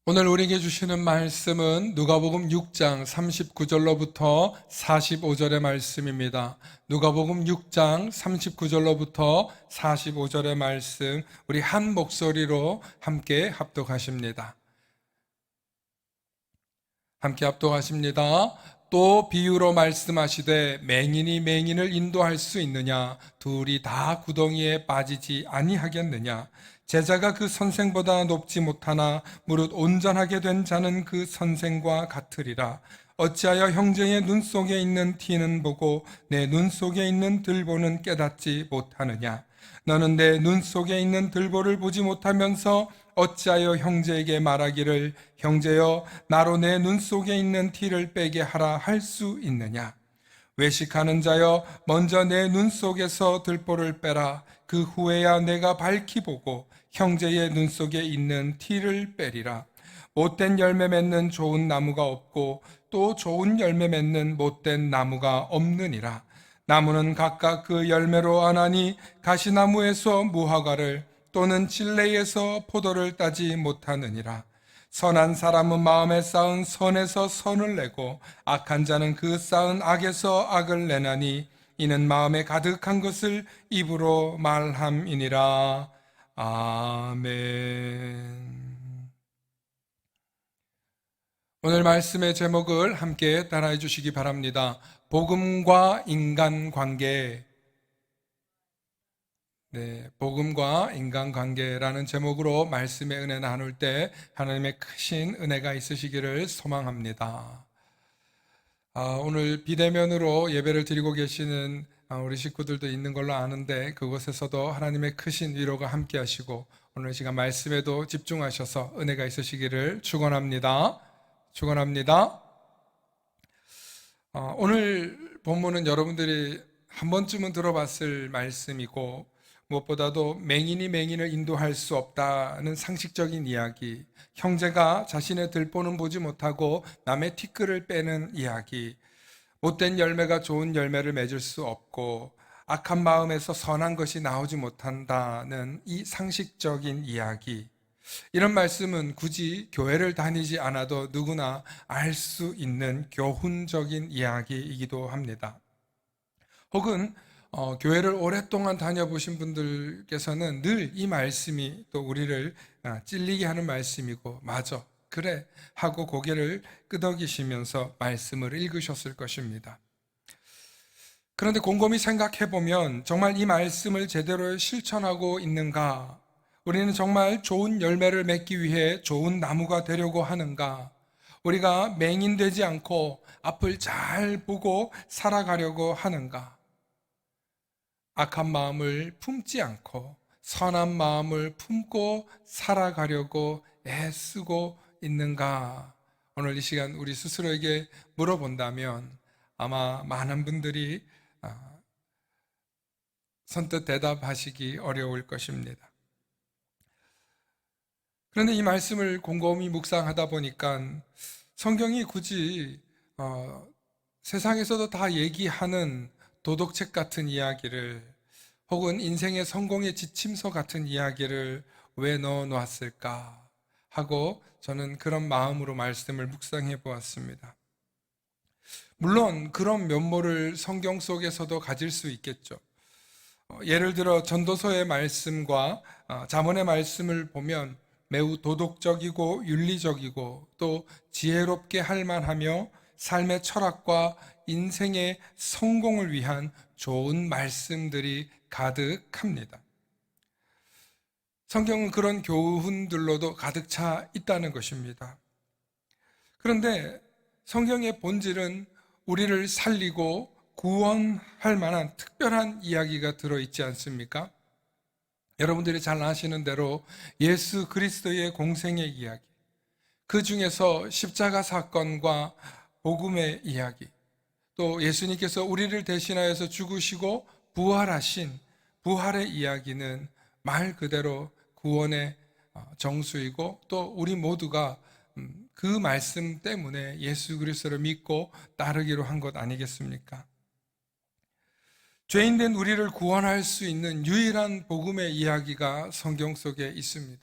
오늘 우리에게 주시는 말씀은 누가복음 6장 39절로부터 45절의 말씀입니다. 누가복음 6장 39절로부터 45절의 말씀, 우리 한 목소리로 함께 합독하십니다. 함께 합독하십니다. 또 비유로 말씀하시되 맹인이 맹인을 인도할 수 있느냐? 둘이 다 구덩이에 빠지지 아니하겠느냐? 제자가 그 선생보다 높지 못하나 무릇 온전하게 된 자는 그 선생과 같으리라. 어찌하여 형제의 눈 속에 있는 티는 보고 내 눈 속에 있는 들보는 깨닫지 못하느냐? 너는 내 눈 속에 있는 들보를 보지 못하면서 어찌하여 형제에게 말하기를 형제여 나로 내 눈 속에 있는 티를 빼게 하라 할 수 있느냐? 외식하는 자여 먼저 내 눈 속에서 들보를 빼라. 그 후에야 내가 밝히 보고 형제의 눈 속에 있는 티를 빼리라. 못된 열매 맺는 좋은 나무가 없고 또 좋은 열매 맺는 못된 나무가 없느니라. 나무는 각각 그 열매로 아나니 가시나무에서 무화과를 또는 진레에서 포도를 따지 못하느니라. 선한 사람은 마음에 쌓은 선에서 선을 내고 악한 자는 그 쌓은 악에서 악을 내나니 이는 마음에 가득한 것을 입으로 말함이니라. 아멘. 오늘 말씀의 제목을 함께 따라해 주시기 바랍니다. 복음과 인간관계. 복음과 인간관계라는 제목으로 말씀의 은혜 나눌 때 하나님의 크신 은혜가 있으시기를 소망합니다. 오늘 비대면으로 예배를 드리고 계시는 우리 식구들도 있는 걸로 아는데 그곳에서도 하나님의 크신 위로가 함께 하시고 오늘 시간 말씀에도 집중하셔서 은혜가 있으시기를 축원합니다. 축원합니다. 오늘 본문은 여러분들이 한 번쯤은 들어봤을 말씀이고 무엇보다도 맹인이 맹인을 인도할 수 없다는 상식적인 이야기, 형제가 자신의 들보는 보지 못하고 남의 티끌을 빼는 이야기, 못된 열매가 좋은 열매를 맺을 수 없고 악한 마음에서 선한 것이 나오지 못한다는 이 상식적인 이야기, 이런 말씀은 굳이 교회를 다니지 않아도 누구나 알 수 있는 교훈적인 이야기이기도 합니다. 혹은 교회를 오랫동안 다녀보신 분들께서는 늘 이 말씀이 또 우리를 찔리게 하는 말씀이고 맞아, 그래 하고 고개를 끄덕이시면서 말씀을 읽으셨을 것입니다. 그런데 곰곰이 생각해보면 정말 이 말씀을 제대로 실천하고 있는가? 우리는 정말 좋은 열매를 맺기 위해 좋은 나무가 되려고 하는가? 우리가 맹인되지 않고 앞을 잘 보고 살아가려고 하는가? 악한 마음을 품지 않고 선한 마음을 품고 살아가려고 애쓰고 있는가? 오늘 이 시간 우리 스스로에게 물어본다면 아마 많은 분들이 선뜻 대답하시기 어려울 것입니다. 그런데 이 말씀을 곰곰이 묵상하다 보니까 성경이 굳이 세상에서도 다 얘기하는 도덕책 같은 이야기를 혹은 인생의 성공의 지침서 같은 이야기를 왜 넣어놨을까 하고 저는 그런 마음으로 말씀을 묵상해 보았습니다. 물론 그런 면모를 성경 속에서도 가질 수 있겠죠. 예를 들어 전도서의 말씀과 잠언의 말씀을 보면 매우 도덕적이고 윤리적이고 또 지혜롭게 할 만하며 삶의 철학과 인생의 성공을 위한 좋은 말씀들이 가득합니다. 성경은 그런 교훈들로도 가득 차 있다는 것입니다. 그런데 성경의 본질은 우리를 살리고 구원할 만한 특별한 이야기가 들어있지 않습니까? 여러분들이 잘 아시는 대로 예수 그리스도의 공생의 이야기, 그 중에서 십자가 사건과 복음의 이야기, 또 예수님께서 우리를 대신하여서 죽으시고 부활하신 부활의 이야기는 말 그대로 구원의 정수이고, 또 우리 모두가 그 말씀 때문에 예수 그리스도를 믿고 따르기로 한 것 아니겠습니까? 죄인된 우리를 구원할 수 있는 유일한 복음의 이야기가 성경 속에 있습니다.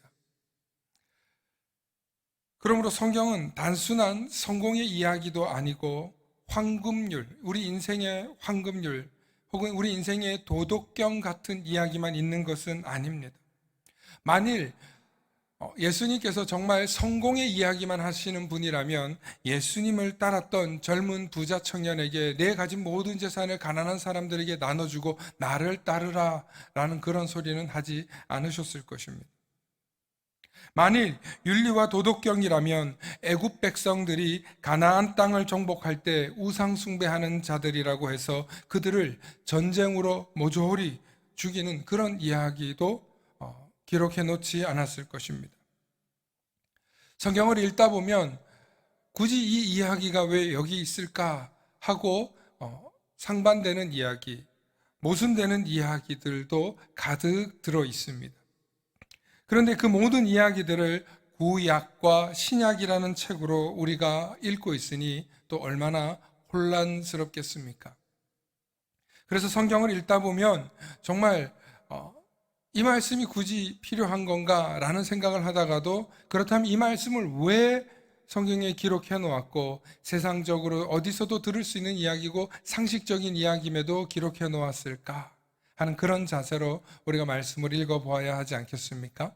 그러므로 성경은 단순한 성공의 이야기도 아니고 황금률, 우리 인생의 황금률 혹은 우리 인생의 도덕경 같은 이야기만 있는 것은 아닙니다. 만일 예수님께서 정말 성공의 이야기만 하시는 분이라면 예수님을 따랐던 젊은 부자 청년에게 내 가진 모든 재산을 가난한 사람들에게 나눠주고 나를 따르라 라는 그런 소리는 하지 않으셨을 것입니다. 만일 윤리와 도덕경이라면 애굽 백성들이 가나안 땅을 정복할 때 우상 숭배하는 자들이라고 해서 그들을 전쟁으로 모조리 죽이는 그런 이야기도 기록해 놓지 않았을 것입니다. 성경을 읽다 보면 굳이 이 이야기가 왜 여기 있을까 하고 상반되는 이야기, 모순되는 이야기들도 가득 들어 있습니다. 그런데 그 모든 이야기들을 구약과 신약이라는 책으로 우리가 읽고 있으니 또 얼마나 혼란스럽겠습니까? 그래서 성경을 읽다 보면 정말 이 말씀이 굳이 필요한 건가 라는 생각을 하다가도, 그렇다면 이 말씀을 왜 성경에 기록해 놓았고 세상적으로 어디서도 들을 수 있는 이야기고 상식적인 이야기임에도 기록해 놓았을까 하는 그런 자세로 우리가 말씀을 읽어보아야 하지 않겠습니까?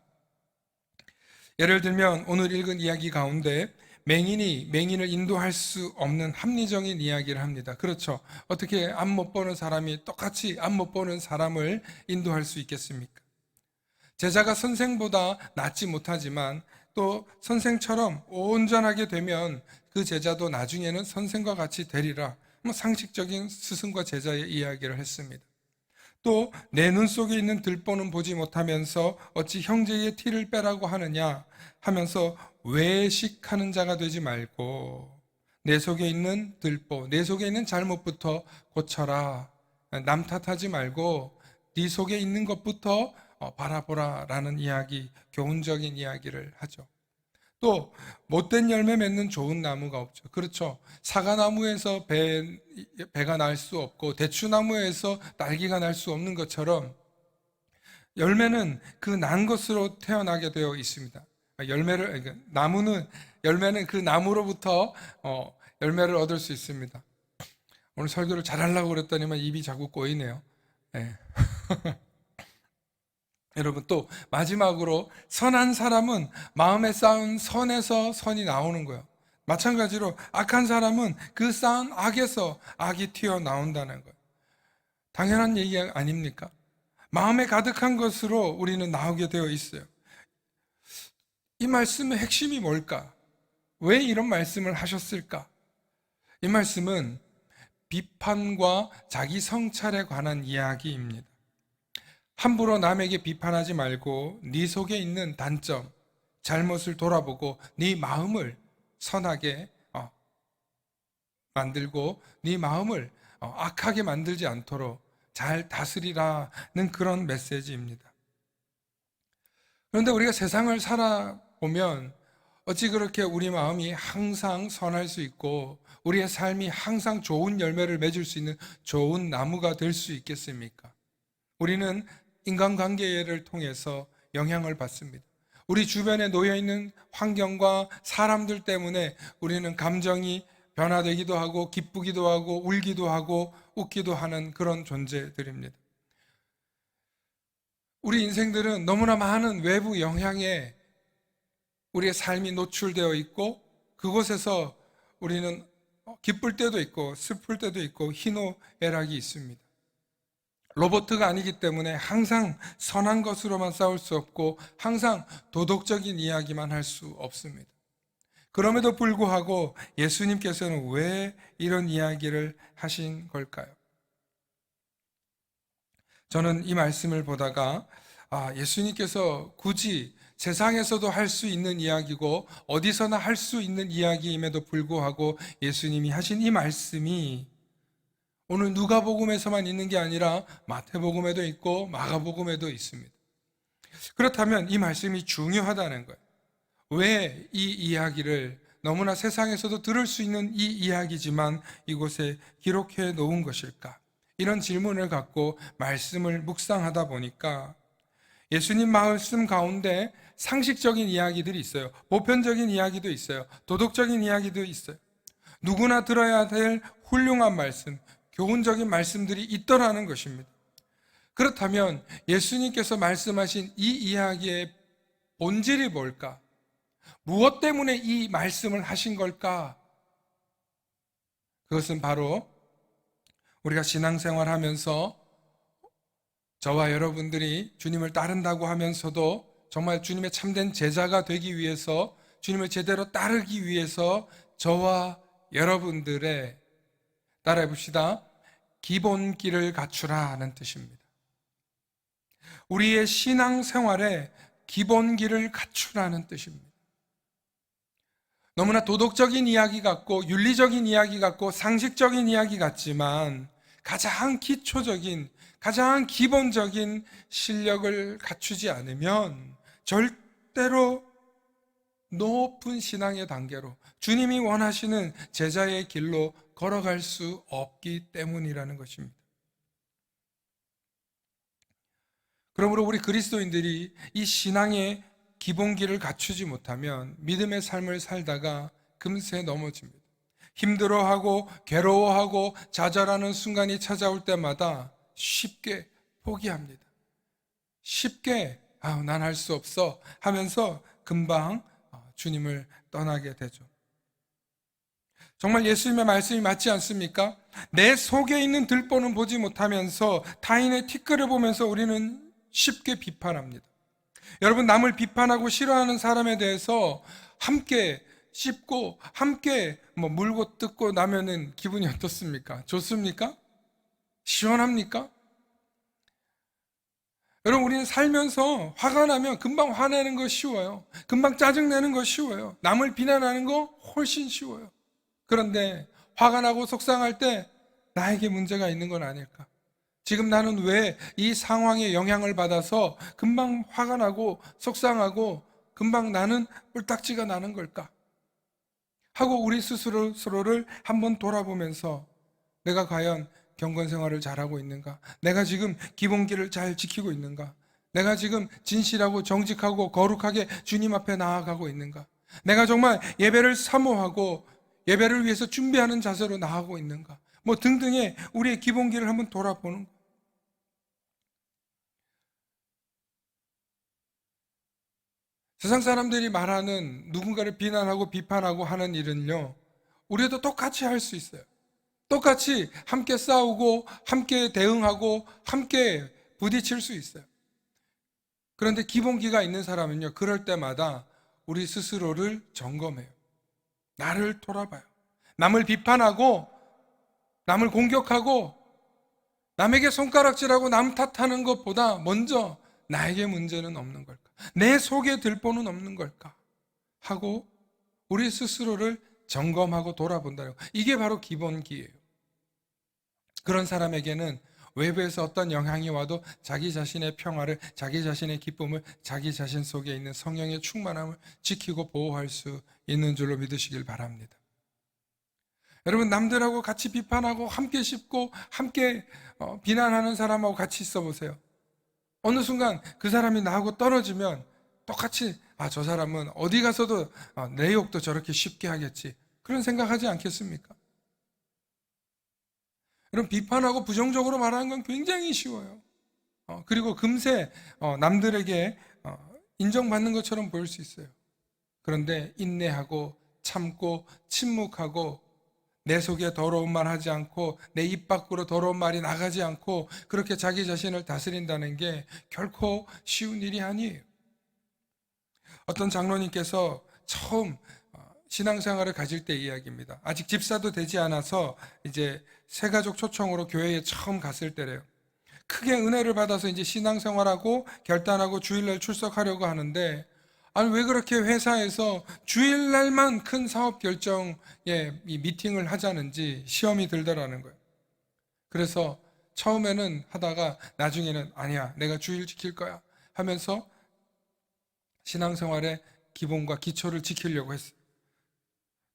예를 들면 오늘 읽은 이야기 가운데 맹인이 맹인을 인도할 수 없는 합리적인 이야기를 합니다. 그렇죠. 어떻게 앞 못 보는 사람이 똑같이 앞 못 보는 사람을 인도할 수 있겠습니까? 제자가 선생보다 낫지 못하지만 또 선생처럼 온전하게 되면 그 제자도 나중에는 선생과 같이 되리라. 상식적인 스승과 제자의 이야기를 했습니다. 또 내 눈 속에 있는 들보는 보지 못하면서 어찌 형제의 티를 빼라고 하느냐 하면서 외식하는 자가 되지 말고 내 속에 있는 들보, 내 속에 있는 잘못부터 고쳐라. 남 탓하지 말고 네 속에 있는 것부터 바라보라 라는 이야기, 교훈적인 이야기를 하죠. 또 못된 열매 맺는 좋은 나무가 없죠. 그렇죠. 사과나무에서 배가 날 수 없고 대추나무에서 딸기가 날 수 없는 것처럼 열매는 그 난 것으로 태어나게 되어 있습니다. 열매는 그 나무로부터 열매를 얻을 수 있습니다. 오늘 설교를 잘하려고 그랬더니만 입이 자꾸 꼬이네요. 네. 여러분, 또 마지막으로 선한 사람은 마음에 쌓은 선에서 선이 나오는 거예요. 마찬가지로 악한 사람은 그 쌓은 악에서 악이 튀어나온다는 거예요. 당연한 얘기 아닙니까? 마음에 가득한 것으로 우리는 나오게 되어 있어요. 이 말씀의 핵심이 뭘까? 왜 이런 말씀을 하셨을까? 이 말씀은 비판과 자기 성찰에 관한 이야기입니다. 함부로 남에게 비판하지 말고 네 속에 있는 단점, 잘못을 돌아보고 네 마음을 선하게 만들고 네 마음을 악하게 만들지 않도록 잘 다스리라는 그런 메시지입니다. 그런데 우리가 세상을 살아보면 어찌 그렇게 우리 마음이 항상 선할 수 있고 우리의 삶이 항상 좋은 열매를 맺을 수 있는 좋은 나무가 될 수 있겠습니까? 우리는 인간관계를 통해서 영향을 받습니다. 우리 주변에 놓여있는 환경과 사람들 때문에 우리는 감정이 변화되기도 하고 기쁘기도 하고 울기도 하고 웃기도 하는 그런 존재들입니다. 우리 인생들은 너무나 많은 외부 영향에 우리의 삶이 노출되어 있고 그곳에서 우리는 기쁠 때도 있고 슬플 때도 있고 희노애락이 있습니다. 로봇가 아니기 때문에 항상 선한 것으로만 싸울 수 없고 항상 도덕적인 이야기만 할 수 없습니다. 그럼에도 불구하고 예수님께서는 왜 이런 이야기를 하신 걸까요? 저는 이 말씀을 보다가 예수님께서 굳이 세상에서도 할 수 있는 이야기고 어디서나 할 수 있는 이야기임에도 불구하고 예수님이 하신 이 말씀이 오늘 누가복음에서만 있는 게 아니라 마태복음에도 있고 마가복음에도 있습니다. 그렇다면 이 말씀이 중요하다는 거예요. 왜 이 이야기를 너무나 세상에서도 들을 수 있는 이 이야기지만 이곳에 기록해 놓은 것일까? 이런 질문을 갖고 말씀을 묵상하다 보니까 예수님 말씀 가운데 상식적인 이야기들이 있어요. 보편적인 이야기도 있어요. 도덕적인 이야기도 있어요. 누구나 들어야 될 훌륭한 말씀, 교훈적인 말씀들이 있더라는 것입니다. 그렇다면 예수님께서 말씀하신 이 이야기의 본질이 뭘까? 무엇 때문에 이 말씀을 하신 걸까? 그것은 바로 우리가 신앙생활 하면서 저와 여러분들이 주님을 따른다고 하면서도 정말 주님의 참된 제자가 되기 위해서, 주님을 제대로 따르기 위해서 저와 여러분들의, 따라해 봅시다, 기본기를 갖추라 하는 뜻입니다. 우리의 신앙생활에 기본기를 갖추라는 뜻입니다. 너무나 도덕적인 이야기 같고 윤리적인 이야기 같고 상식적인 이야기 같지만 가장 기초적인, 가장 기본적인 실력을 갖추지 않으면 절대로 높은 신앙의 단계로 주님이 원하시는 제자의 길로 걸어갈 수 없기 때문이라는 것입니다. 그러므로 우리 그리스도인들이 이 신앙의 기본기를 갖추지 못하면 믿음의 삶을 살다가 금세 넘어집니다. 힘들어하고 괴로워하고 좌절하는 순간이 찾아올 때마다 쉽게 포기합니다. 쉽게 난 할 수 없어 하면서 금방 주님을 떠나게 되죠. 정말 예수님의 말씀이 맞지 않습니까? 내 속에 있는 들보는 보지 못하면서 타인의 티끌을 보면서 우리는 쉽게 비판합니다. 여러분, 남을 비판하고 싫어하는 사람에 대해서 함께 씹고 함께 물고 뜯고 나면은 기분이 어떻습니까? 좋습니까? 시원합니까? 여러분, 우리는 살면서 화가 나면 금방 화내는 거 쉬워요. 금방 짜증내는 거 쉬워요. 남을 비난하는 거 훨씬 쉬워요. 그런데 화가 나고 속상할 때 나에게 문제가 있는 건 아닐까? 지금 나는 왜 이 상황에 영향을 받아서 금방 화가 나고 속상하고 금방 나는 뿔딱지가 나는 걸까? 하고 우리 스스로를 한번 돌아보면서 내가 과연 경건 생활을 잘하고 있는가? 내가 지금 기본기를 잘 지키고 있는가? 내가 지금 진실하고 정직하고 거룩하게 주님 앞에 나아가고 있는가? 내가 정말 예배를 사모하고 예배를 위해서 준비하는 자세로 나아가고 있는가? 등등의 우리의 기본기를 한번 돌아보는 거. 세상 사람들이 말하는 누군가를 비난하고 비판하고 하는 일은요, 우리도 똑같이 할 수 있어요. 똑같이 함께 싸우고 함께 대응하고 함께 부딪힐 수 있어요. 그런데 기본기가 있는 사람은요, 그럴 때마다 우리 스스로를 점검해요. 나를 돌아봐요. 남을 비판하고 남을 공격하고 남에게 손가락질하고 남 탓하는 것보다 먼저 나에게 문제는 없는 걸까? 내 속에 들보는 없는 걸까? 하고 우리 스스로를 점검하고 돌아본다는 거. 이게 바로 기본기예요. 그런 사람에게는 외부에서 어떤 영향이 와도 자기 자신의 평화를, 자기 자신의 기쁨을, 자기 자신 속에 있는 성령의 충만함을 지키고 보호할 수 있는 줄로 믿으시길 바랍니다. 여러분, 남들하고 같이 비판하고 함께 씹고 함께 비난하는 사람하고 같이 있어 보세요. 어느 순간 그 사람이 나하고 떨어지면 똑같이 저 사람은 어디 가서도 내 욕도 저렇게 쉽게 하겠지, 그런 생각하지 않겠습니까? 여러분, 비판하고 부정적으로 말하는 건 굉장히 쉬워요. 그리고 금세 남들에게 인정받는 것처럼 보일 수 있어요. 그런데 인내하고 참고 침묵하고 내 속에 더러운 말 하지 않고 내 입 밖으로 더러운 말이 나가지 않고 그렇게 자기 자신을 다스린다는 게 결코 쉬운 일이 아니에요. 어떤 장로님께서 처음 신앙생활을 가질 때 이야기입니다. 아직 집사도 되지 않아서 이제 새가족 초청으로 교회에 처음 갔을 때래요. 크게 은혜를 받아서 이제 신앙생활하고 결단하고 주일날 출석하려고 하는데, 아니 왜 그렇게 회사에서 주일날만 큰 사업 결정에 이 미팅을 하자는지 시험이 들더라는 거예요. 그래서 처음에는 하다가 나중에는 아니야, 내가 주일 지킬 거야 하면서 신앙생활의 기본과 기초를 지키려고 했어요.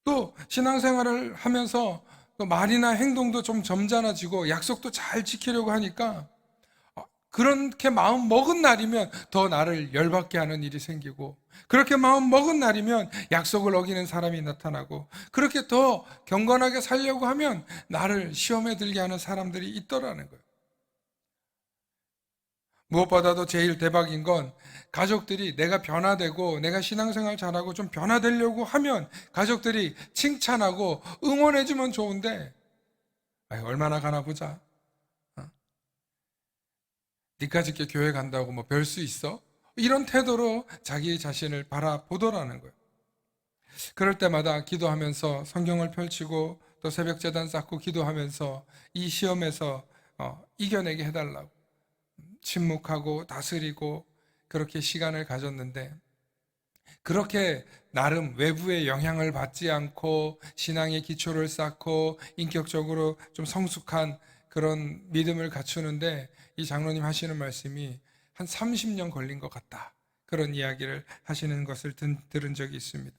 또 신앙생활을 하면서 또 말이나 행동도 좀 점잖아지고 약속도 잘 지키려고 하니까 그렇게 마음 먹은 날이면 더 나를 열받게 하는 일이 생기고, 그렇게 마음 먹은 날이면 약속을 어기는 사람이 나타나고, 그렇게 더 경건하게 살려고 하면 나를 시험에 들게 하는 사람들이 있더라는 거예요. 무엇보다도 제일 대박인 건 가족들이 내가 변화되고 내가 신앙생활 잘하고 좀 변화되려고 하면 가족들이 칭찬하고 응원해주면 좋은데, 아유, 얼마나 가나 보자. 니까짓 게 교회 간다고 뭐 별 수 있어? 이런 태도로 자기 자신을 바라보더라는 거예요. 그럴 때마다 기도하면서 성경을 펼치고 또 새벽 제단 쌓고 기도하면서 이 시험에서 이겨내게 해달라고 침묵하고 다스리고 그렇게 시간을 가졌는데, 그렇게 나름 외부의 영향을 받지 않고 신앙의 기초를 쌓고 인격적으로 좀 성숙한 그런 믿음을 갖추는데, 이 장로님 하시는 말씀이 한 30년 걸린 것 같다, 그런 이야기를 하시는 것을 들은 적이 있습니다.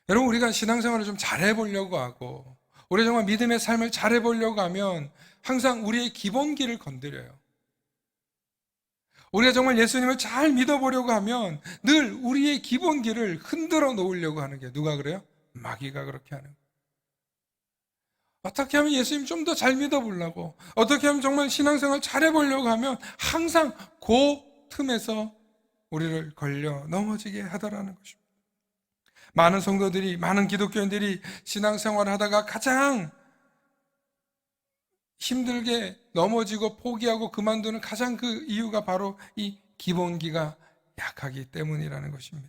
여러분, 우리가 신앙생활을 좀 잘해보려고 하고 우리 정말 믿음의 삶을 잘해보려고 하면 항상 우리의 기본기를 건드려요. 우리가 정말 예수님을 잘 믿어보려고 하면 늘 우리의 기본기를 흔들어 놓으려고 하는 게, 누가 그래요? 마귀가 그렇게 하는 거예요. 어떻게 하면 예수님 좀 더 잘 믿어보려고, 어떻게 하면 정말 신앙생활 잘해보려고 하면 항상 그 틈에서 우리를 걸려 넘어지게 하더라는 것입니다. 많은 성도들이, 많은 기독교인들이 신앙생활을 하다가 가장 힘들게 넘어지고 포기하고 그만두는 가장 그 이유가 바로 이 기본기가 약하기 때문이라는 것입니다.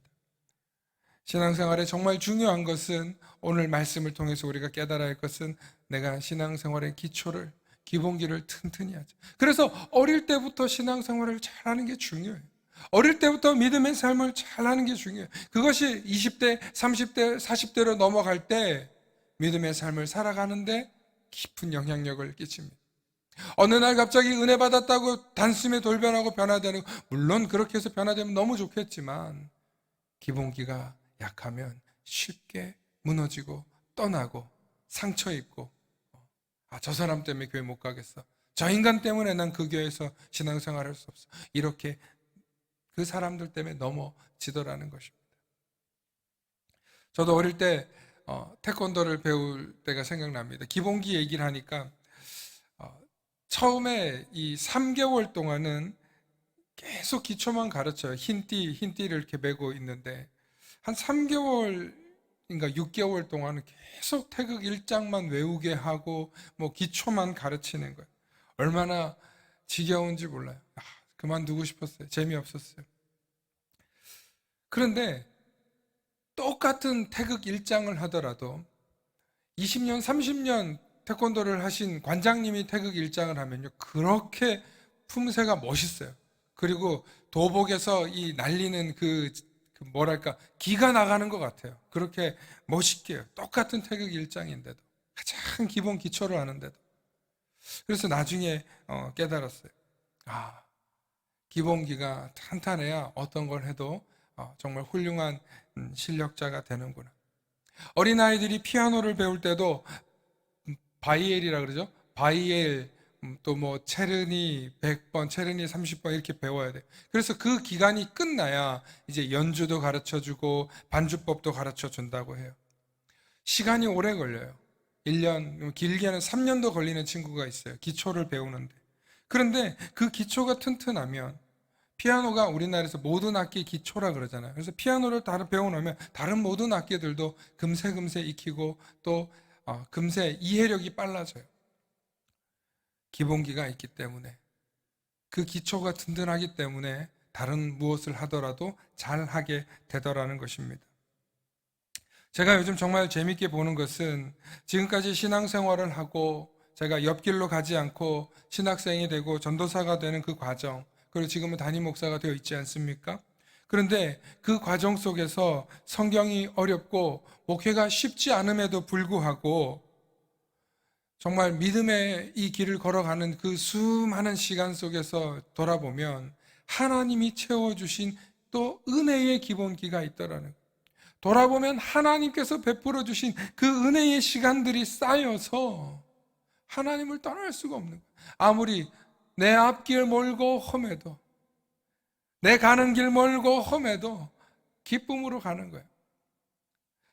신앙생활에 정말 중요한 것은, 오늘 말씀을 통해서 우리가 깨달아야 할 것은, 내가 신앙생활의 기초를, 기본기를 튼튼히 하죠. 그래서 어릴 때부터 신앙생활을 잘하는 게 중요해요. 어릴 때부터 믿음의 삶을 잘하는 게 중요해요. 그것이 20대, 30대, 40대로 넘어갈 때 믿음의 삶을 살아가는데 깊은 영향력을 끼칩니다. 어느 날 갑자기 은혜 받았다고 단숨에 돌변하고 변화되는, 물론 그렇게 해서 변화되면 너무 좋겠지만 기본기가 약하면 쉽게 무너지고 떠나고 상처 입고, 저 사람 때문에 교회 못 가겠어, 저 인간 때문에 난 그 교회에서 신앙생활 할 수 없어, 이렇게 그 사람들 때문에 넘어지더라는 것입니다. 저도 어릴 때 태권도를 배울 때가 생각납니다. 기본기 얘기를 하니까 처음에 이 3개월 동안은 계속 기초만 가르쳐요. 흰띠를 이렇게 메고 있는데, 한 3개월인가 6개월 동안은 계속 태극 1장만 외우게 하고 뭐 기초만 가르치는 거예요. 얼마나 지겨운지 몰라요. 그만두고 싶었어요. 재미없었어요. 그런데 똑같은 태극 1장을 하더라도 20년, 30년 태권도를 하신 관장님이 태극 1장을 하면요, 그렇게 품새가 멋있어요. 그리고 도복에서 이 날리는 뭐랄까, 기가 나가는 것 같아요. 그렇게 멋있게 해요. 똑같은 태극 1장인데도, 가장 기본 기초를 하는데도. 그래서 나중에 깨달았어요. 기본기가 탄탄해야 어떤 걸 해도 정말 훌륭한 실력자가 되는구나. 어린아이들이 피아노를 배울 때도 바이엘이라 그러죠. 바이엘, 또 뭐 체르니 100번, 체르니 30번 이렇게 배워야 돼. 그래서 그 기간이 끝나야 이제 연주도 가르쳐 주고 반주법도 가르쳐 준다고 해요. 시간이 오래 걸려요. 1년, 길게는 3년도 걸리는 친구가 있어요. 기초를 배우는데. 그런데 그 기초가 튼튼하면, 피아노가 우리나라에서 모든 악기 기초라 그러잖아요. 그래서 피아노를 배워놓으면 다른 모든 악기들도 금세 익히고 또 금세 이해력이 빨라져요. 기본기가 있기 때문에, 그 기초가 든든하기 때문에 다른 무엇을 하더라도 잘하게 되더라는 것입니다. 제가 요즘 정말 재밌게 보는 것은, 지금까지 신앙생활을 하고 제가 옆길로 가지 않고 신학생이 되고 전도사가 되는 그 과정, 그리고 지금은 담임 목사가 되어 있지 않습니까? 그런데 그 과정 속에서 성경이 어렵고 목회가 쉽지 않음에도 불구하고 정말 믿음의 이 길을 걸어가는 그 수많은 시간 속에서 돌아보면 하나님이 채워주신 또 은혜의 기본기가 있더라는 거예요. 돌아보면 하나님께서 베풀어 주신 그 은혜의 시간들이 쌓여서 하나님을 떠날 수가 없는 거예요. 아무리 내 앞길 멀고 험해도, 내 가는 길 멀고 험해도 기쁨으로 가는 거예요.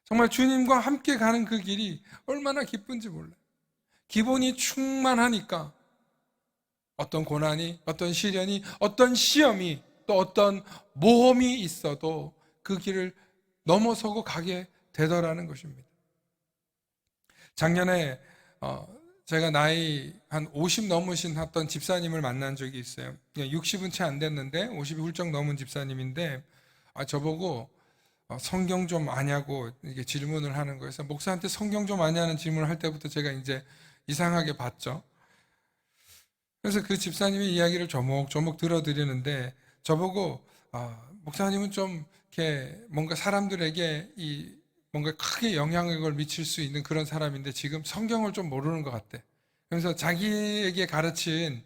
정말 주님과 함께 가는 그 길이 얼마나 기쁜지 몰라요. 기본이 충만하니까 어떤 고난이, 어떤 시련이, 어떤 시험이, 또 어떤 모험이 있어도 그 길을 넘어서고 가게 되더라는 것입니다. 작년에 제가 나이 한 50 넘으신 어떤 집사님을 만난 적이 있어요. 60은 채 안 됐는데 50이 훌쩍 넘은 집사님인데 저보고 성경 좀 아냐고 이게 질문을 하는 거예요. 그래서 목사한테 성경 좀 아냐는 질문을 할 때부터 제가 이제 이상하게 봤죠. 그래서 그 집사님의 이야기를 조목조목 들어드리는데 저보고 목사님은 좀 이렇게 뭔가 사람들에게 뭔가 크게 영향력을 미칠 수 있는 그런 사람인데 지금 성경을 좀 모르는 것 같대. 그래서 자기에게 가르친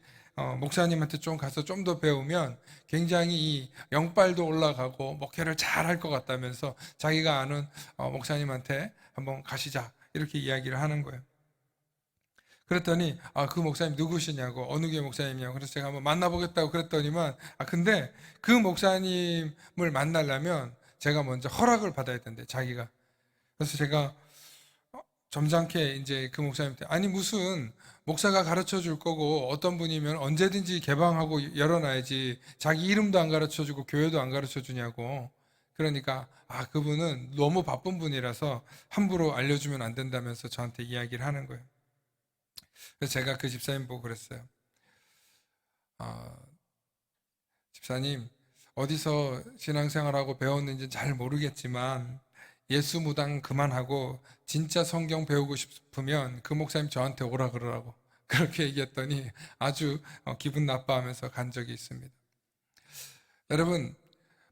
목사님한테 좀 가서 좀 더 배우면 굉장히 이 영빨도 올라가고 목회를 잘 할 것 같다면서 자기가 아는 목사님한테 한번 가시자 이렇게 이야기를 하는 거예요. 그랬더니 그 목사님 누구시냐고, 어느 교회 목사님이냐고. 그래서 제가 한번 만나보겠다고 그랬더니만 근데 그 목사님을 만나려면 제가 먼저 허락을 받아야 된대, 자기가. 그래서 제가 점잖게 이제 그 목사님한테 아니 무슨 목사가 가르쳐 줄 거고 어떤 분이면 언제든지 개방하고 열어놔야지 자기 이름도 안 가르쳐 주고 교회도 안 가르쳐 주냐고. 그러니까 그분은 너무 바쁜 분이라서 함부로 알려주면 안 된다면서 저한테 이야기를 하는 거예요. 그래서 제가 그 집사님 보고 그랬어요. 집사님, 어디서 신앙생활하고 배웠는지 잘 모르겠지만 예수 무당 그만하고 진짜 성경 배우고 싶으면 그 목사님 저한테 오라 그러라고 그렇게 얘기했더니 아주 기분 나빠하면서 간 적이 있습니다. 여러분,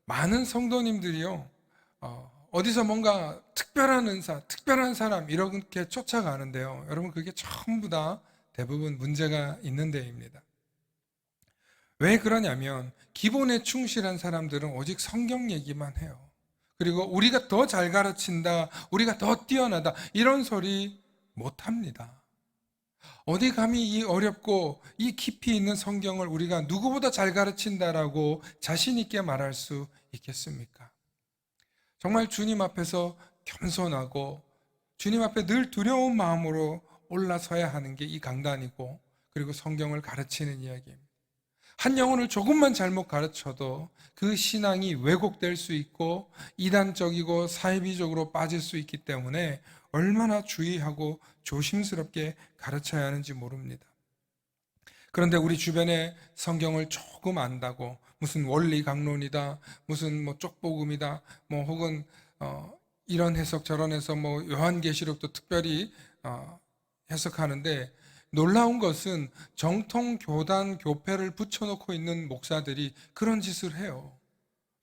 많은 성도님들이요, 어디서 뭔가 특별한 은사, 특별한 사람 이렇게 쫓아가는데요. 여러분, 그게 전부 다 대부분 문제가 있는 데입니다. 왜 그러냐면 기본에 충실한 사람들은 오직 성경 얘기만 해요. 그리고 우리가 더 잘 가르친다, 우리가 더 뛰어나다 이런 소리 못합니다. 어디 감히 이 어렵고 이 깊이 있는 성경을 우리가 누구보다 잘 가르친다라고 자신 있게 말할 수 있겠습니까? 정말 주님 앞에서 겸손하고 주님 앞에 늘 두려운 마음으로 올라서야 하는 게 이 강단이고, 그리고 성경을 가르치는 이야기입니다. 한 영혼을 조금만 잘못 가르쳐도 그 신앙이 왜곡될 수 있고 이단적이고 사이비적으로 빠질 수 있기 때문에 얼마나 주의하고 조심스럽게 가르쳐야 하는지 모릅니다. 그런데 우리 주변에 성경을 조금 안다고 무슨 원리 강론이다, 무슨 뭐 쪽복음이다, 뭐 혹은 이런 해석 저런 해석, 뭐 요한계시록도 특별히 해석하는데, 놀라운 것은 정통 교단 교패를 붙여놓고 있는 목사들이 그런 짓을 해요.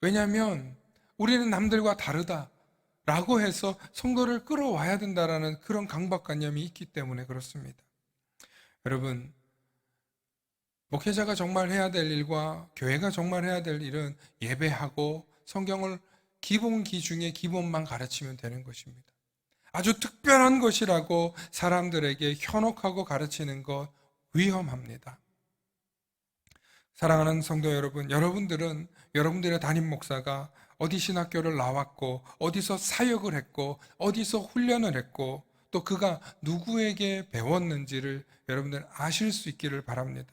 왜냐하면 우리는 남들과 다르다 라고 해서 성도를 끌어와야 된다라는 그런 강박관념이 있기 때문에 그렇습니다. 여러분, 목회자가 정말 해야 될 일과 교회가 정말 해야 될 일은 예배하고 성경을 기본기 중에 기본만 가르치면 되는 것입니다. 아주 특별한 것이라고 사람들에게 현혹하고 가르치는 것 위험합니다. 사랑하는 성도 여러분, 여러분들은 여러분들의 담임 목사가 어디 신학교를 나왔고 어디서 사역을 했고 어디서 훈련을 했고 또 그가 누구에게 배웠는지를 여러분들 아실 수 있기를 바랍니다.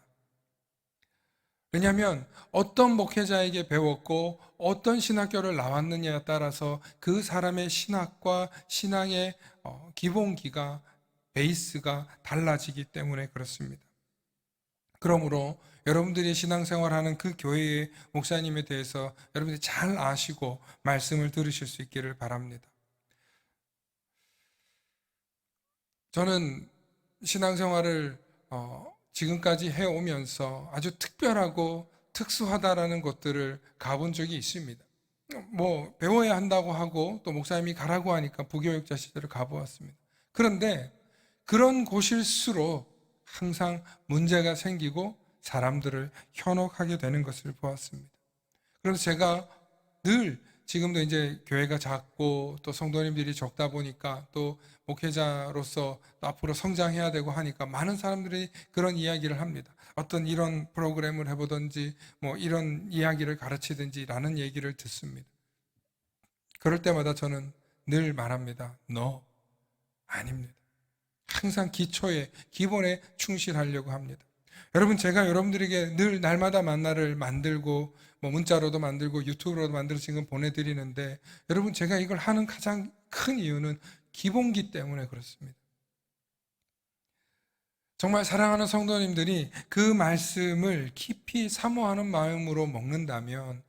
왜냐하면 어떤 목회자에게 배웠고 어떤 신학교를 나왔느냐에 따라서 그 사람의 신학과 신앙의 기본기가, 베이스가 달라지기 때문에 그렇습니다. 그러므로 여러분들이 신앙생활하는 그 교회의 목사님에 대해서 여러분들이 잘 아시고 말씀을 들으실 수 있기를 바랍니다. 저는 신앙생활을 지금까지 해오면서 아주 특별하고 특수하다라는 것들을 가본 적이 있습니다. 뭐 배워야 한다고 하고 또 목사님이 가라고 하니까 부교육자 시절을 가보았습니다. 그런데 그런 곳일수록 항상 문제가 생기고 사람들을 현혹하게 되는 것을 보았습니다. 그래서 제가 늘 지금도 이제 교회가 작고 또 성도님들이 적다 보니까 또 목회자로서 또 앞으로 성장해야 되고 하니까 많은 사람들이 그런 이야기를 합니다. 어떤 이런 프로그램을 해보든지 뭐 이런 이야기를 가르치든지 라는 얘기를 듣습니다. 그럴 때마다 저는 늘 말합니다. No, 아닙니다. 항상 기초에, 기본에 충실하려고 합니다. 여러분, 제가 여러분들에게 늘 날마다 만나를 만들고 뭐 문자로도 만들고 유튜브로도 만들어서 지금 보내드리는데, 여러분, 제가 이걸 하는 가장 큰 이유는 기본기 때문에 그렇습니다. 정말 사랑하는 성도님들이 그 말씀을 깊이 사모하는 마음으로 먹는다면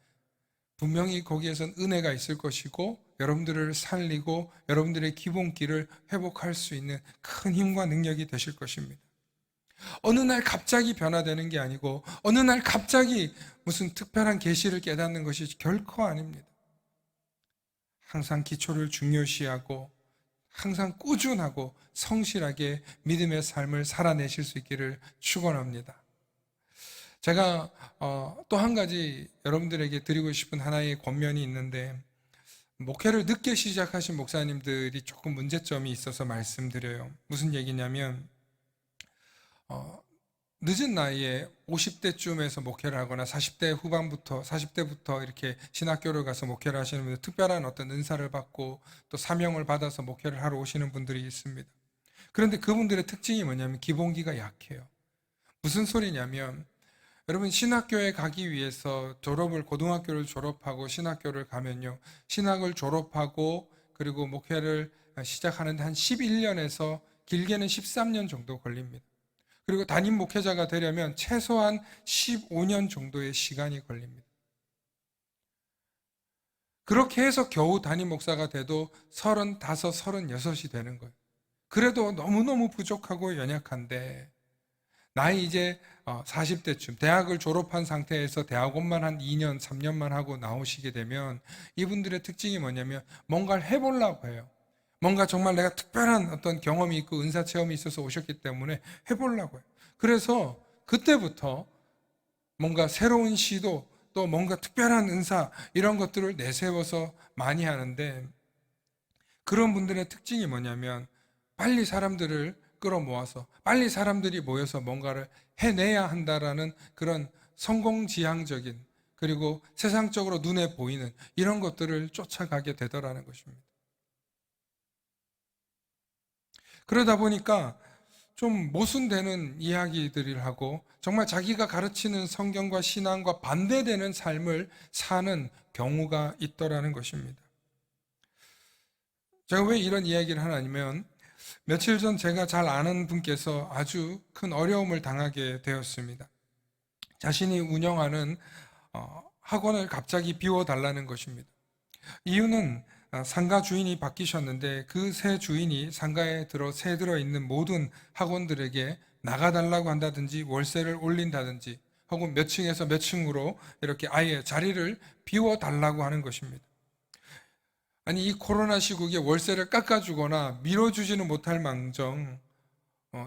분명히 거기에선 은혜가 있을 것이고 여러분들을 살리고 여러분들의 기본기를 회복할 수 있는 큰 힘과 능력이 되실 것입니다. 어느 날 갑자기 변화되는 게 아니고 어느 날 갑자기 무슨 특별한 계시를 깨닫는 것이 결코 아닙니다. 항상 기초를 중요시하고 항상 꾸준하고 성실하게 믿음의 삶을 살아내실 수 있기를 축원합니다. 제가 또 한 가지 여러분들에게 드리고 싶은 하나의 권면이 있는데, 목회를 늦게 시작하신 목사님들이 조금 문제점이 있어서 말씀드려요. 무슨 얘기냐면 늦은 나이에 50대쯤에서 목회를 하거나 40대 후반부터 40대부터 이렇게 신학교를 가서 목회를 하시는 분들, 특별한 어떤 은사를 받고 또 사명을 받아서 목회를 하러 오시는 분들이 있습니다. 그런데 그분들의 특징이 뭐냐면 기본기가 약해요. 무슨 소리냐면, 여러분, 신학교에 가기 위해서 고등학교를 졸업하고 신학교를 가면요, 신학을 졸업하고 그리고 목회를 시작하는데 한 11년에서 길게는 13년 정도 걸립니다. 그리고 담임 목회자가 되려면 최소한 15년 정도의 시간이 걸립니다. 그렇게 해서 겨우 담임 목사가 돼도 35, 36이 되는 거예요. 그래도 너무너무 부족하고 연약한데, 나이 이제 40대쯤 대학을 졸업한 상태에서 대학원만 한 2년, 3년만 하고 나오시게 되면 이분들의 특징이 뭐냐면 뭔가를 해보려고 해요. 뭔가 정말 내가 특별한 어떤 경험이 있고 은사 체험이 있어서 오셨기 때문에 해보려고 해요. 그래서 그때부터 뭔가 새로운 시도, 또 뭔가 특별한 은사, 이런 것들을 내세워서 많이 하는데, 그런 분들의 특징이 뭐냐면 빨리 사람들을 끌어모아서 빨리 사람들이 모여서 뭔가를 해내야 한다라는 그런 성공지향적인, 그리고 세상적으로 눈에 보이는 이런 것들을 쫓아가게 되더라는 것입니다. 그러다 보니까 좀 모순되는 이야기들을 하고 정말 자기가 가르치는 성경과 신앙과 반대되는 삶을 사는 경우가 있더라는 것입니다. 제가 왜 이런 이야기를 하냐면, 며칠 전 제가 잘 아는 분께서 아주 큰 어려움을 당하게 되었습니다. 자신이 운영하는 학원을 갑자기 비워달라는 것입니다. 이유는 상가 주인이 바뀌셨는데 그 새 주인이 상가에 새 들어있는 모든 학원들에게 나가달라고 한다든지 월세를 올린다든지 혹은 몇 층에서 몇 층으로 이렇게 아예 자리를 비워달라고 하는 것입니다. 아니, 이 코로나 시국에 월세를 깎아주거나 밀어주지는 못할 망정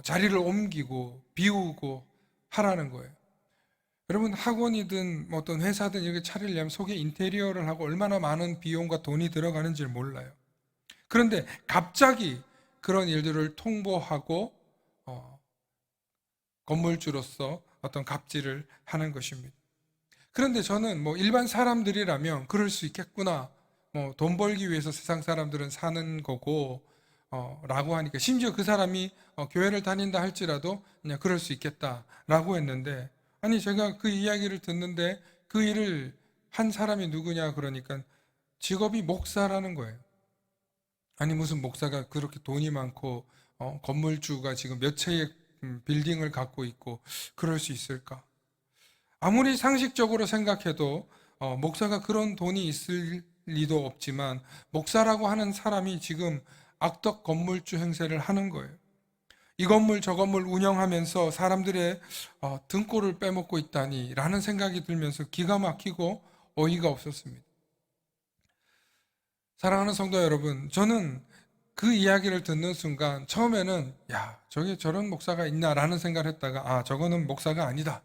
자리를 옮기고 비우고 하라는 거예요. 여러분, 학원이든 뭐 어떤 회사든 이렇게 차리려면 속에 인테리어를 하고 얼마나 많은 비용과 돈이 들어가는지를 몰라요. 그런데 갑자기 그런 일들을 통보하고 건물주로서 어떤 갑질을 하는 것입니다. 그런데 저는 뭐 일반 사람들이라면 그럴 수 있겠구나, 뭐 돈 벌기 위해서 세상 사람들은 사는 거고 라고 하니까, 심지어 그 사람이 교회를 다닌다 할지라도 그냥 그럴 수 있겠다라고 했는데, 아니, 제가 그 이야기를 듣는데 그 일을 한 사람이 누구냐 그러니까 직업이 목사라는 거예요. 아니, 무슨 목사가 그렇게 돈이 많고 건물주가 지금 몇 채의 빌딩을 갖고 있고 그럴 수 있을까? 아무리 상식적으로 생각해도 목사가 그런 돈이 있을 리도 없지만 목사라고 하는 사람이 지금 악덕 건물주 행세를 하는 거예요. 이 건물 저 건물 운영하면서 사람들의 등골을 빼먹고 있다니 라는 생각이 들면서 기가 막히고 어이가 없었습니다. 사랑하는 성도 여러분, 저는 그 이야기를 듣는 순간 처음에는 야, 저게 저런 목사가 있나라는 생각을 했다가 아, 저거는 목사가 아니다.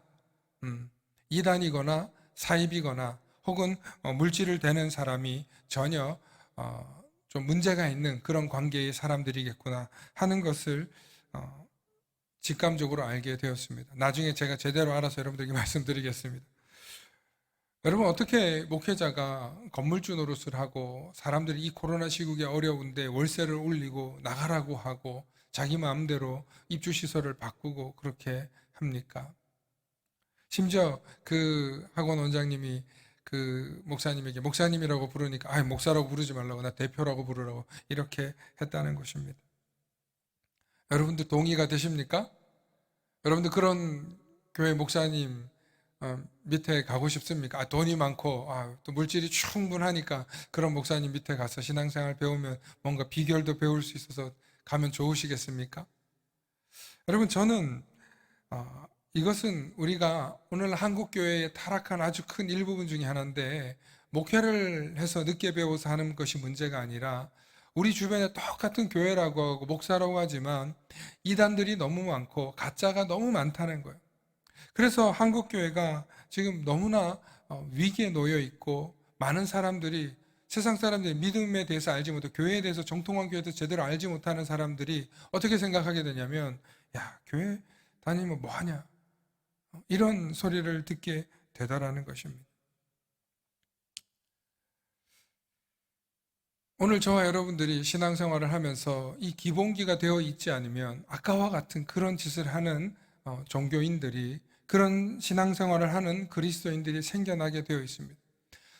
이단이거나 사입이거나 혹은 물질을 대는 사람이 전혀 좀 문제가 있는 그런 관계의 사람들이겠구나 하는 것을 직감적으로 알게 되었습니다. 나중에 제가 제대로 알아서 여러분들에게 말씀드리겠습니다. 여러분, 어떻게 목회자가 건물주 노릇을 하고 사람들이 이 코로나 시국에 어려운데 월세를 올리고 나가라고 하고 자기 마음대로 입주시설을 바꾸고 그렇게 합니까? 심지어 그 학원 원장님이 그 목사님에게 목사님이라고 부르니까 아, 목사라고 부르지 말라고, 나 대표라고 부르라고 이렇게 했다는 것입니다. 여러분들 동의가 되십니까? 여러분들 그런 교회 목사님 밑에 가고 싶습니까? 아, 돈이 많고 또 물질이 충분하니까 그런 목사님 밑에 가서 신앙생활 배우면 뭔가 비결도 배울 수 있어서 가면 좋으시겠습니까? 여러분, 저는 이것은 우리가 오늘 한국교회의 타락한 아주 큰 일부분 중에 하나인데, 목회를 해서 늦게 배워서 하는 것이 문제가 아니라 우리 주변에 똑같은 교회라고 하고 목사라고 하지만 이단들이 너무 많고 가짜가 너무 많다는 거예요. 그래서 한국교회가 지금 너무나 위기에 놓여 있고, 많은 사람들이, 세상 사람들이 믿음에 대해서 알지 못하고 교회에 대해서, 정통한 교회에 대해서 제대로 알지 못하는 사람들이 어떻게 생각하게 되냐면 야, 교회 다니면 뭐하냐, 이런 소리를 듣게 되더라는 것입니다. 오늘 저와 여러분들이 신앙생활을 하면서 이 기본기가 되어 있지 않으면 아까와 같은 그런 짓을 하는 종교인들이, 그런 신앙생활을 하는 그리스도인들이 생겨나게 되어 있습니다.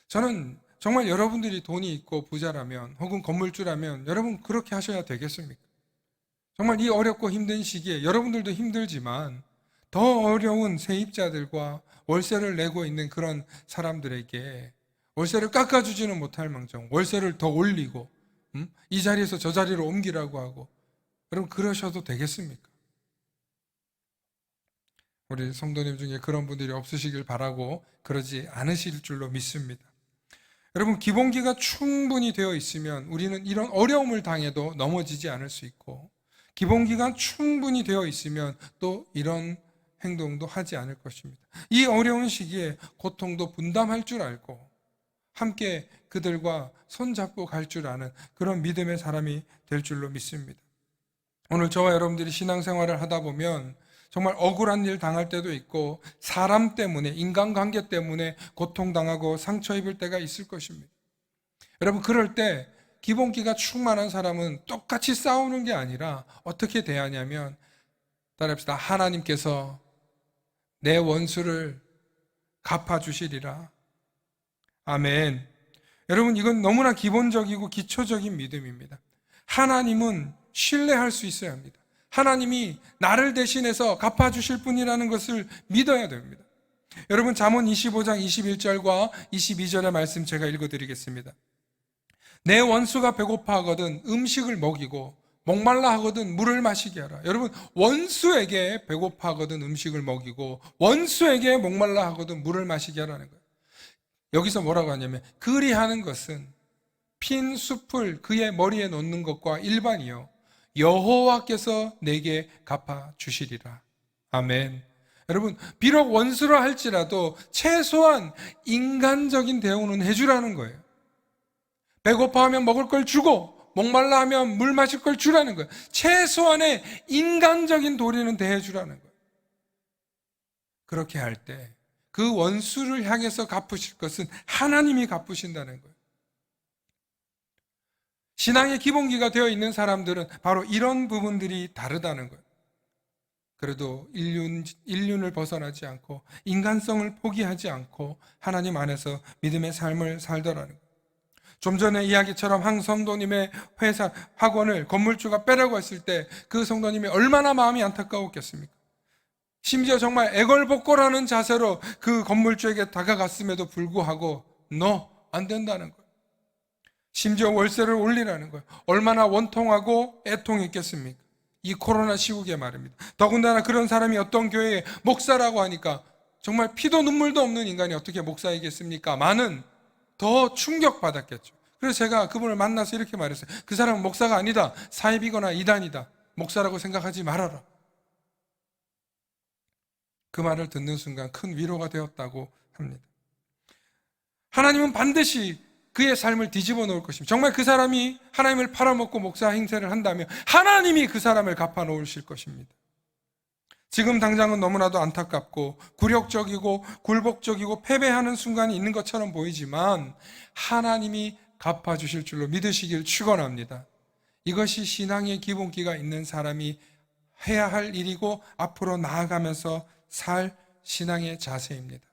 저는 정말 여러분들이 돈이 있고 부자라면 혹은 건물주라면 여러분 그렇게 하셔야 되겠습니까? 정말 이 어렵고 힘든 시기에 여러분들도 힘들지만 더 어려운 세입자들과 월세를 내고 있는 그런 사람들에게 월세를 깎아주지는 못할 망정 월세를 더 올리고 이 자리에서 저 자리로 옮기라고 하고, 여러분 그러셔도 되겠습니까? 우리 성도님 중에 그런 분들이 없으시길 바라고 그러지 않으실 줄로 믿습니다. 여러분, 기본기가 충분히 되어 있으면 우리는 이런 어려움을 당해도 넘어지지 않을 수 있고, 기본기가 충분히 되어 있으면 또 이런 행동도 하지 않을 것입니다. 이 어려운 시기에 고통도 분담할 줄 알고 함께 그들과 손잡고 갈 줄 아는 그런 믿음의 사람이 될 줄로 믿습니다. 오늘 저와 여러분들이 신앙생활을 하다 보면 정말 억울한 일 당할 때도 있고, 사람 때문에, 인간관계 때문에 고통당하고 상처 입을 때가 있을 것입니다. 여러분, 그럴 때 기본기가 충만한 사람은 똑같이 싸우는 게 아니라 어떻게 대하냐면, 따라합시다. 하나님께서 내 원수를 갚아주시리라. 아멘. 여러분, 이건 너무나 기본적이고 기초적인 믿음입니다. 하나님은 신뢰할 수 있어야 합니다. 하나님이 나를 대신해서 갚아주실 분이라는 것을 믿어야 됩니다. 여러분, 잠언 25장 21절과 22절의 말씀 제가 읽어드리겠습니다. 내 원수가 배고파 하거든 음식을 먹이고 목말라 하거든 물을 마시게 하라. 여러분, 원수에게 배고파 하거든 음식을 먹이고 원수에게 목말라 하거든 물을 마시게 하라는 거예요. 여기서 뭐라고 하냐면, 그리하는 것은 핀 숲을 그의 머리에 놓는 것과 일반이요 여호와께서 내게 갚아주시리라. 아멘. 여러분, 비록 원수라 할지라도 최소한 인간적인 대우는 해주라는 거예요. 배고파하면 먹을 걸 주고 목말라 하면 물 마실 걸 주라는 거예요. 최소한의 인간적인 도리는 대해주라는 거예요. 그렇게 할 때 그 원수를 향해서 갚으실 것은 하나님이 갚으신다는 거예요. 신앙의 기본기가 되어 있는 사람들은 바로 이런 부분들이 다르다는 거예요. 그래도 인륜을 벗어나지 않고 인간성을 포기하지 않고 하나님 안에서 믿음의 삶을 살더라는 거예요. 좀 전에 이야기처럼 한 성도님의 회사, 학원을 건물주가 빼라고 했을 때 그 성도님이 얼마나 마음이 안타까웠겠습니까? 심지어 정말 애걸복걸하는 자세로 그 건물주에게 다가갔음에도 불구하고 No, 안 된다는 거예요. 심지어 월세를 올리라는 거예요. 얼마나 원통하고 애통이 있겠습니까? 이 코로나 시국에 말입니다. 더군다나 그런 사람이 어떤 교회에 목사라고 하니까 정말 피도 눈물도 없는 인간이 어떻게 목사이겠습니까? 많은 더 충격받았겠죠. 그래서 제가 그분을 만나서 이렇게 말했어요. 그 사람은 목사가 아니다. 사입이거나 이단이다. 목사라고 생각하지 말아라. 그 말을 듣는 순간 큰 위로가 되었다고 합니다. 하나님은 반드시 그의 삶을 뒤집어 놓을 것입니다. 정말 그 사람이 하나님을 팔아먹고 목사 행세를 한다면 하나님이 그 사람을 갚아 놓으실 것입니다. 지금 당장은 너무나도 안타깝고 굴욕적이고 굴복적이고 패배하는 순간이 있는 것처럼 보이지만 하나님이 갚아주실 줄로 믿으시길 축원합니다. 이것이 신앙의 기본기가 있는 사람이 해야 할 일이고 앞으로 나아가면서 살 신앙의 자세입니다.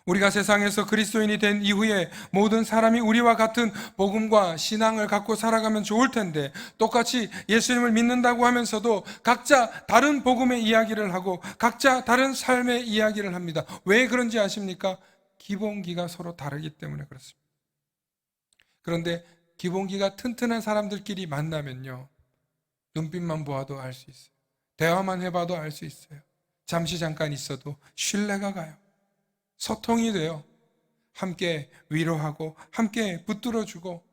우리가 세상에서 그리스도인이 된 이후에 모든 사람이 우리와 같은 복음과 신앙을 갖고 살아가면 좋을 텐데 똑같이 예수님을 믿는다고 하면서도 각자 다른 복음의 이야기를 하고 각자 다른 삶의 이야기를 합니다. 왜 그런지 아십니까? 기본기가 서로 다르기 때문에 그렇습니다. 그런데 기본기가 튼튼한 사람들끼리 만나면요, 눈빛만 보아도 알 수 있어요. 대화만 해봐도 알 수 있어요. 잠시 잠깐 있어도 신뢰가 가요. 소통이 돼요. 함께 위로하고 함께 붙들어주고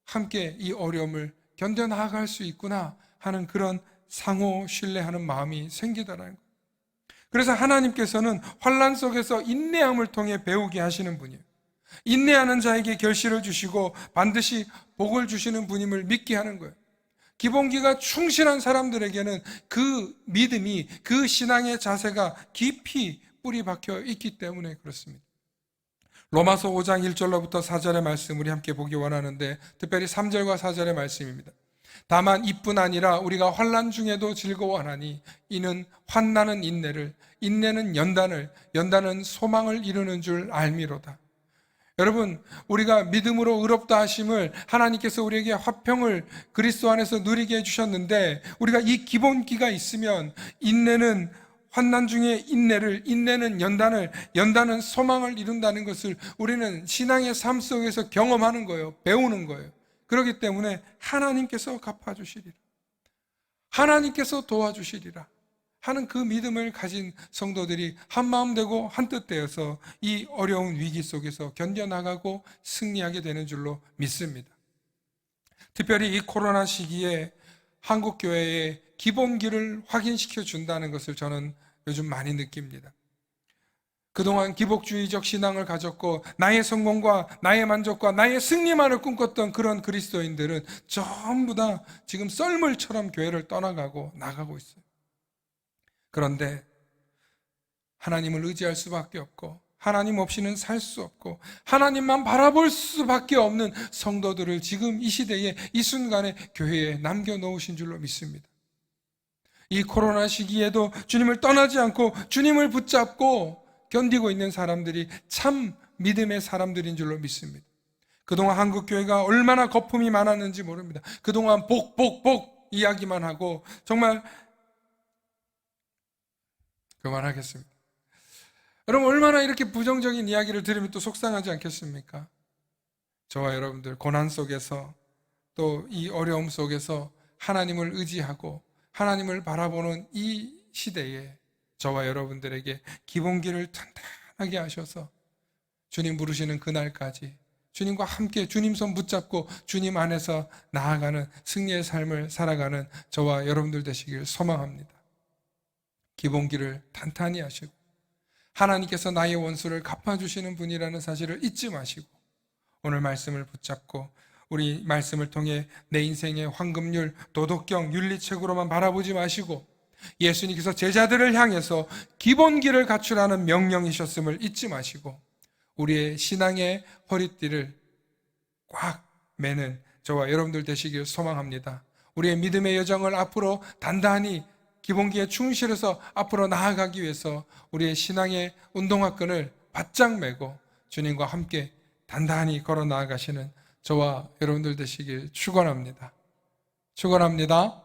함께 이 어려움을 견뎌나갈 수 있구나 하는 그런 상호 신뢰하는 마음이 생기더라는 거예요. 그래서 하나님께서는 환난 속에서 인내함을 통해 배우게 하시는 분이에요. 인내하는 자에게 결실을 주시고 반드시 복을 주시는 분임을 믿게 하는 거예요. 기본기가 충실한 사람들에게는 그 믿음이, 그 신앙의 자세가 깊이 뿌리 박혀 있기 때문에 그렇습니다. 로마서 5장 1절로부터 4절의 말씀 우리 함께 보기 원하는데 특별히 3절과 4절의 말씀입니다. 다만 이뿐 아니라 우리가 환난 중에도 즐거워하나니 이는 환난은 인내를, 인내는 연단을, 연단은 소망을 이루는 줄 알미로다. 여러분, 우리가 믿음으로 의롭다 하심을 하나님께서 우리에게 화평을 그리스도 안에서 누리게 해주셨는데 우리가 이 기본기가 있으면 인내는 환난 중에 인내를, 인내는 연단을, 연단은 소망을 이룬다는 것을 우리는 신앙의 삶 속에서 경험하는 거예요. 배우는 거예요. 그렇기 때문에 하나님께서 갚아주시리라, 하나님께서 도와주시리라 하는 그 믿음을 가진 성도들이 한마음 되고 한뜻 되어서 이 어려운 위기 속에서 견뎌나가고 승리하게 되는 줄로 믿습니다. 특별히 이 코로나 시기에 한국교회의 기본기를 확인시켜 준다는 것을 저는 요즘 많이 느낍니다. 그동안 기복주의적 신앙을 가졌고 나의 성공과 나의 만족과 나의 승리만을 꿈꿨던 그런 그리스도인들은 전부 다 지금 썰물처럼 교회를 떠나가고 나가고 있어요. 그런데 하나님을 의지할 수밖에 없고 하나님 없이는 살 수 없고 하나님만 바라볼 수밖에 없는 성도들을 지금 이 시대에 이 순간에 교회에 남겨놓으신 줄로 믿습니다. 이 코로나 시기에도 주님을 떠나지 않고 주님을 붙잡고 견디고 있는 사람들이 참 믿음의 사람들인 줄로 믿습니다. 그동안 한국교회가 얼마나 거품이 많았는지 모릅니다. 그동안 복 이야기만 하고 정말 그만하겠습니다. 여러분, 얼마나 이렇게 부정적인 이야기를 들으면 또 속상하지 않겠습니까? 저와 여러분들 고난 속에서 또 이 어려움 속에서 하나님을 의지하고 하나님을 바라보는 이 시대에 저와 여러분들에게 기본기를 단단하게 하셔서 주님 부르시는 그날까지 주님과 함께 주님 손 붙잡고 주님 안에서 나아가는 승리의 삶을 살아가는 저와 여러분들 되시길 소망합니다. 기본기를 탄탄히 하시고 하나님께서 나의 원수를 갚아주시는 분이라는 사실을 잊지 마시고 오늘 말씀을 붙잡고 우리 말씀을 통해 내 인생의 황금률, 도덕경, 윤리책으로만 바라보지 마시고 예수님께서 제자들을 향해서 기본기를 갖추라는 명령이셨음을 잊지 마시고 우리의 신앙의 허리띠를 꽉 매는 저와 여러분들 되시길 소망합니다. 우리의 믿음의 여정을 앞으로 단단히 기본기에 충실해서 앞으로 나아가기 위해서 우리의 신앙의 운동화끈을 바짝 매고 주님과 함께 단단히 걸어 나아가시는 저와 여러분들 되시길 축원합니다. 축원합니다.